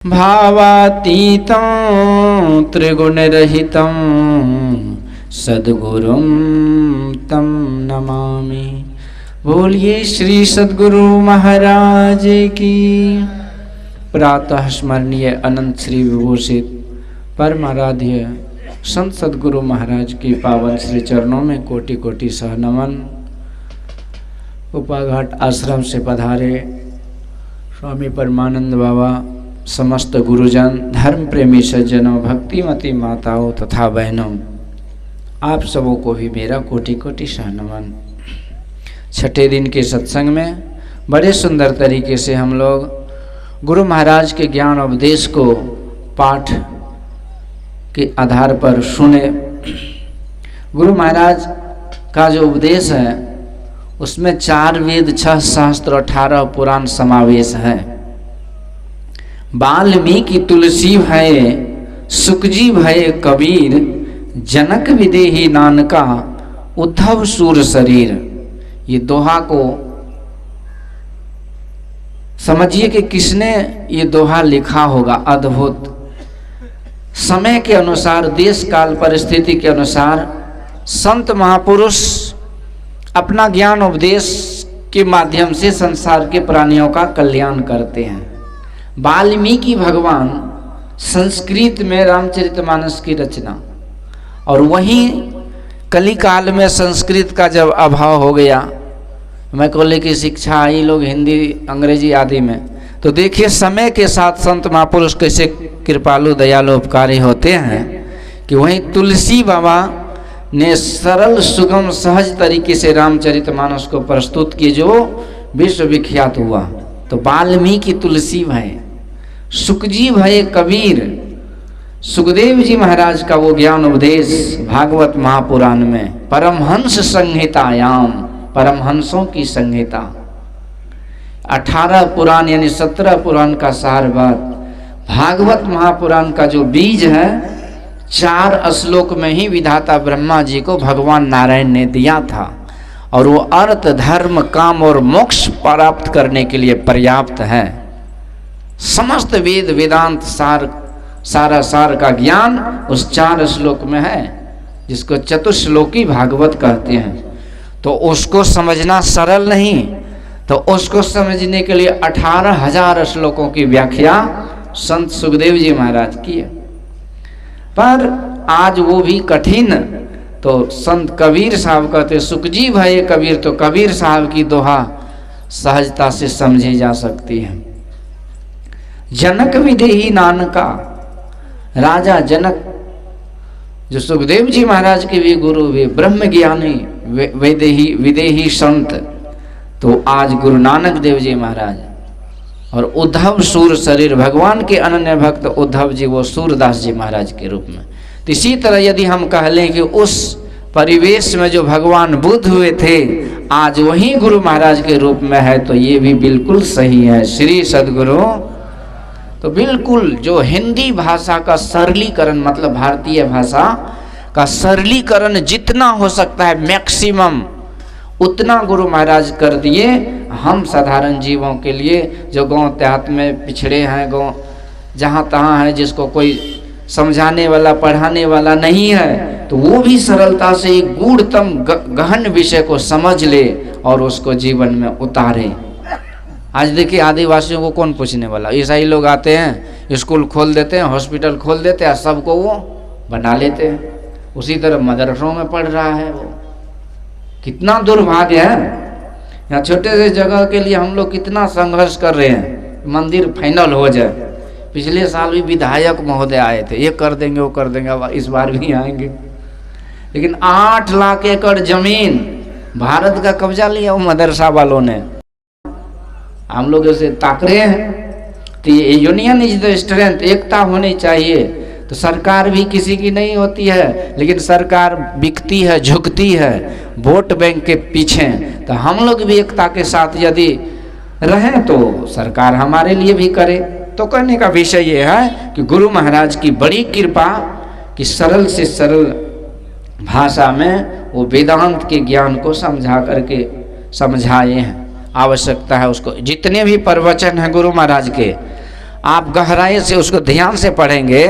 भावातीतं त्रिगुणरहितं सद्गुरुं तं नमामि। बोलिए श्री सद्गुरु महाराज की। प्रातः स्मरणीय अनंत श्री विभूषित परमाराध्य संत सद्गुरु महाराज की पावन श्री चरणों में कोटि कोटि सह नमन। उपाघाट आश्रम से पधारे स्वामी परमानंद बाबा, समस्त गुरुजन, धर्म प्रेमी सज्जनों, भक्तिमती माताओं तथा बहनों, आप सबों को भी मेरा कोटि कोटि सह नमन। छठे दिन के सत्संग में बड़े सुंदर तरीके से हम लोग गुरु महाराज के ज्ञान उपदेश को पाठ के आधार पर सुने। गुरु महाराज का जो उपदेश है उसमें 4 वेद, 6 शास्त्र, 18 पुराण समावेश है। वाल्मीकि तुलसी भये, सुखजी भये कबीर, जनक विदेही नानका, उद्धव सूर शरीर। ये दोहा को समझिए कि किसने ये दोहा लिखा होगा। अद्भुत समय के अनुसार, देश काल परिस्थिति के अनुसार संत महापुरुष अपना ज्ञान उपदेश के माध्यम से संसार के प्राणियों का कल्याण करते हैं। वाल्मीकि भगवान संस्कृत में रामचरितमानस की रचना, और वहीं कली काल में संस्कृत का जब अभाव हो गया, मैकॉले की शिक्षा आई, लोग हिंदी अंग्रेजी आदि में, तो देखिए समय के साथ संत महापुरुष कैसे कृपालु दयालु उपकारी होते हैं कि वहीं तुलसी बाबा ने सरल सुगम सहज तरीके से रामचरितमानस को प्रस्तुत किए जो विश्व विख्यात हुआ। तो वाल्मीकि तुलसी भय, सुखजी भय कबीर, सुखदेव जी महाराज का वो ज्ञान उपदेश भागवत महापुराण में परमहंस संहितायाम, परमहंसों की संहिता, 18 पुराण यानी 17 पुराण का सारभार भागवत महापुराण का जो बीज है 4 श्लोक में ही विधाता ब्रह्मा जी को भगवान नारायण ने दिया था, और वो अर्थ, धर्म, काम और मोक्ष प्राप्त करने के लिए पर्याप्त है। समस्त वेद वेदांत सारा सार का ज्ञान उस 4 श्लोक में है, जिसको चतुश्लोकी भागवत कहते हैं। तो उसको समझना सरल नहीं, तो उसको समझने के लिए 18,000 श्लोकों की व्याख्या संत सुखदेव जी महाराज की है। पर आज वो भी कठिन, तो संत कबीर साहब कहते सुखजी भये कबीर, तो कबीर साहब की दोहा सहजता से समझी जा सकती है। जनक विदेही नानका, राजा जनक जो सुखदेव जी महाराज के भी गुरु, वे ब्रह्म ज्ञानी विदेही संत, तो आज गुरु नानक देव जी महाराज, और उद्धव सूर शरीर, भगवान के अनन्य भक्त उद्धव जी वो सूरदास जी महाराज के रूप में। तो इसी तरह यदि हम कह लें कि उस परिवेश में जो भगवान बुद्ध हुए थे आज वही गुरु महाराज के रूप में है, तो ये भी बिल्कुल सही है। श्री सद्गुरु तो बिल्कुल जो हिंदी भाषा का सरलीकरण, मतलब भारतीय भाषा का सरलीकरण जितना हो सकता है मैक्सिमम उतना गुरु महाराज कर दिए हम साधारण जीवों के लिए, जो गांव देहात में पिछड़े हैं, गांव जहाँ तहाँ है, जिसको कोई समझाने वाला पढ़ाने वाला नहीं है, तो वो भी सरलता से एक गूढ़तम गहन विषय को समझ ले और उसको जीवन में उतारे। आज देखिए आदिवासियों को कौन पूछने वाला, ईसाई लोग आते हैं, स्कूल खोल देते हैं, हॉस्पिटल खोल देते हैं, सबको वो बना लेते हैं। उसी तरह मदरसों में पढ़ रहा है वो। कितना दुर्भाग्य है। यहाँ छोटे से जगह के लिए हम लोग कितना संघर्ष कर रहे हैं, मंदिर फाइनल हो जाए। पिछले साल भी विधायक महोदय आए थे, ये कर देंगे वो कर देंगे, इस बार भी आएंगे। लेकिन 8 लाख एकड़ जमीन भारत का कब्जा लिया वो मदरसा वालों ने। हम लोग ऐसे ताक रहे हैं। तो ये यूनियन इज द स्ट्रेंथ, एकता होनी चाहिए। तो सरकार भी किसी की नहीं होती है, लेकिन सरकार बिकती है, झुकती है वोट बैंक के पीछे। तो हम लोग भी एकता के साथ यदि रहें तो सरकार हमारे लिए भी करे। तो कहने का विषय ये है कि गुरु महाराज की बड़ी कृपा कि सरल से सरल भाषा में वो वेदांत के ज्ञान को समझा करके समझाए हैं। आवश्यकता है उसको, जितने भी प्रवचन हैं गुरु महाराज के आप गहराई से उसको ध्यान से पढ़ेंगे,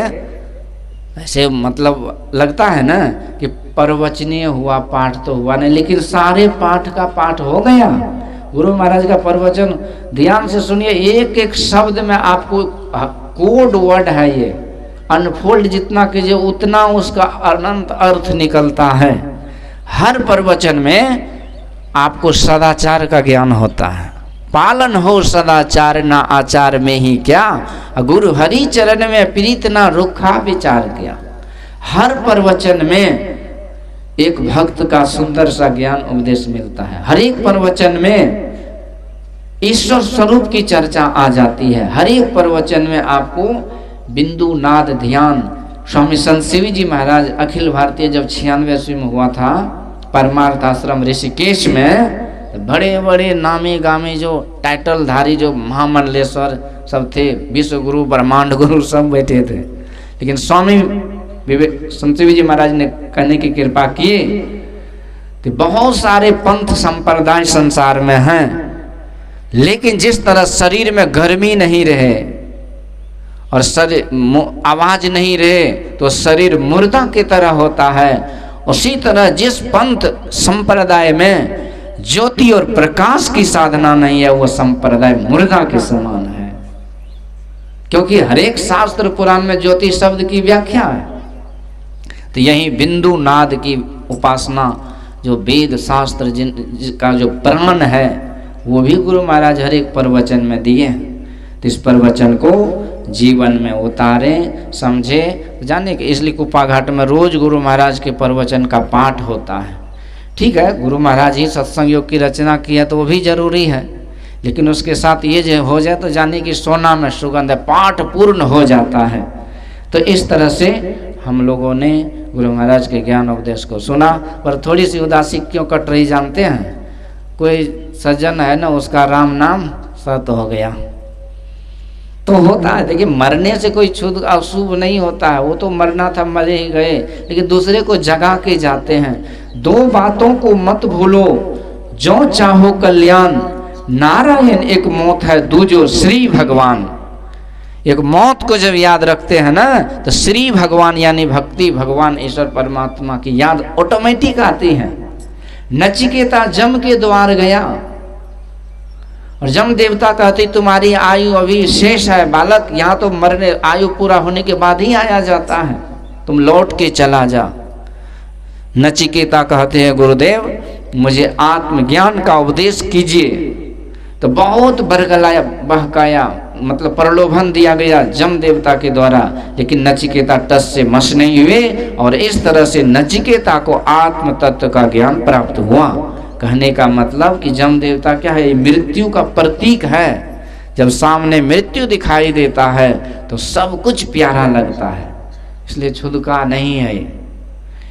ऐसे मतलब लगता है ना कि प्रवचनीय हुआ, पाठ तो हुआ नहीं, लेकिन सारे पाठ का पाठ हो गया। गुरु महाराज का प्रवचन ध्यान से सुनिए, एक एक शब्द में आपको कोड वर्ड है, ये अनफोल्ड जितना कीजिए उतना उसका अनंत अर्थ निकलता है। हर प्रवचन में आपको सदाचार का ज्ञान होता है। पालन हो सदाचार ना आचार में ही क्या, गुरु हरि चरण में प्रीत ना रुखा विचार किया। हर प्रवचन में एक भक्त का सुंदर सा ज्ञान उपदेश मिलता है। हर एक प्रवचन में ईश्वर स्वरूप की चर्चा आ जाती है। हर एक प्रवचन में आपको बिंदु नाद ध्यान। स्वामी संत शिवी जी महाराज अखिल भारतीय जब 96 में हुआ था परमार्थ आश्रम ऋषिकेश में, बड़े बड़े नामी गामी जो टाइटल धारी जो महामंडलेश्वर सब थे, विश्व गुरु ब्रह्मांड गुरु सब बैठे थे, लेकिन स्वामी संत शिवी जी महाराज ने कहने की कृपा की कि बहुत सारे पंथ संप्रदाय संसार में हैं, लेकिन जिस तरह शरीर में गर्मी नहीं रहे और शरीर आवाज नहीं रहे तो शरीर मुर्दा की तरह होता है, उसी तरह जिस पंथ संप्रदाय में ज्योति और प्रकाश की साधना नहीं है वो संप्रदाय मुर्दा के समान है। क्योंकि हर एक शास्त्र पुराण में ज्योति शब्द की व्याख्या है। तो यही बिंदु नाद की उपासना जो वेद शास्त्र जिनका जो प्राण है वो भी गुरु महाराज हर एक प्रवचन में दिए हैं। तो इस प्रवचन को जीवन में उतारें, समझे, जाने के। इसलिए कुप्पा घाट में रोज गुरु महाराज के प्रवचन का पाठ होता है। ठीक है, गुरु महाराज ही सत्संग योग की रचना की है तो वो भी जरूरी है, लेकिन उसके साथ ये जो हो जाए तो जाने की सोना में सुगंध है, पाठ पूर्ण हो जाता है। तो इस तरह से हम लोगों ने गुरु महाराज के ज्ञान उपदेश को सुना, पर थोड़ी सी उदासी क्यों कट रही जानते हैं? कोई सज्जन है ना, उसका राम नाम सत हो गया तो होता है। देखिए, मरने से कोई शुभ अशुभ नहीं होता है, वो तो मरना था, मरे ही गए, लेकिन दूसरे को जगा के जाते हैं। दो बातों को मत भूलो, जो चाहो कल्याण, नारायण एक मौत है, दूजो श्री भगवान। एक मौत को जब याद रखते हैं ना तो श्री भगवान यानी भक्ति, भगवान ईश्वर परमात्मा की याद ऑटोमेटिक आती है। नचिकेता जम के द्वार गया और जम देवता कहते तुम्हारी आयु अभी शेष है बालक, यहाँ तो मरने आयु पूरा होने के बाद ही आया जाता है, तुम लौट के चला जा। नचिकेता कहते हैं गुरुदेव मुझे आत्मज्ञान का उपदेश कीजिए। तो बहुत बरगलाया, बहकाया, मतलब प्रलोभन दिया गया जम देवता के द्वारा, लेकिन नचिकेता टस से मस नहीं हुए और इस तरह से नचिकेता को आत्म तत्व का ज्ञान प्राप्त हुआ। कहने का मतलब कि जम देवता क्या है? मृत्यु का प्रतीक है। जब सामने मृत्यु दिखाई देता है तो सब कुछ प्यारा लगता है, इसलिए छुदका नहीं है।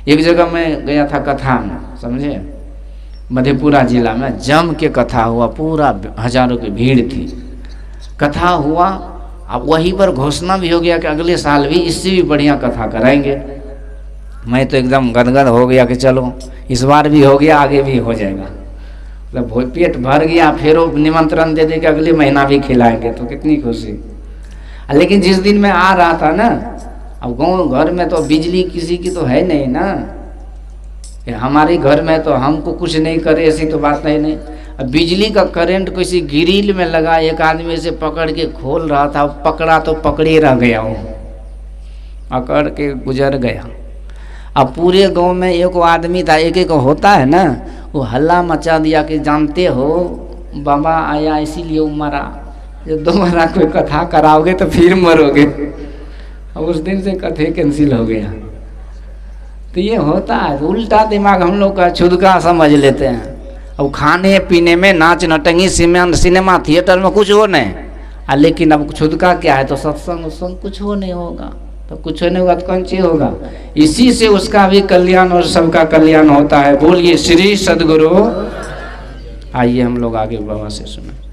एक जगह मैं गया था कथा में, समझे, मधेपुरा जिला में जम के कथा हुआ, पूरा हजारों की भीड़ थी, कथा हुआ। अब वहीं पर घोषणा भी हो गया कि अगले साल भी इससे भी बढ़िया कथा कराएंगे। मैं तो एकदम गदगद हो गया कि चलो इस बार भी हो गया, आगे भी हो जाएगा, मतलब पेट भर गया। फिर वो निमंत्रण दे दे कि अगले महीना भी खिलाएंगे, तो कितनी खुशी। लेकिन जिस दिन मैं आ रहा था ना, अब गाँव घर में तो बिजली किसी की तो है नहीं ना, हमारे घर में तो हमको कुछ नहीं करे ऐसी तो बात नहीं। अब बिजली का करंट किसी ग्रिल में लगा, एक आदमी से पकड़ के खोल रहा था, पकड़ा तो पकड़े रह गया, वो पकड़ के गुजर गया। अब पूरे गांव में एक आदमी था, एक एक होता है ना, वो हल्ला मचा दिया कि जानते हो बाबा आया इसीलिए वो मरा, जब दोबारा कोई कथा कराओगे तो फिर मरोगे। अब उस दिन से कथे कैंसिल हो गया। तो ये होता है, उल्टा दिमाग हम लोग का छुदका समझ लेते हैं। अब खाने पीने में नाच नटंगी सिनेमा थिएटर में कुछ हो नहीं, लेकिन अब छुदका क्या है? तो सत्संग उत्संग कुछ हो नहीं होगा, तो कुछ नहीं होगा तो कौन चीज होगा? इसी से उसका भी कल्याण और सबका कल्याण होता है। बोलिए श्री सद्गुरु। आइए हम लोग आगे बाबा से सुने।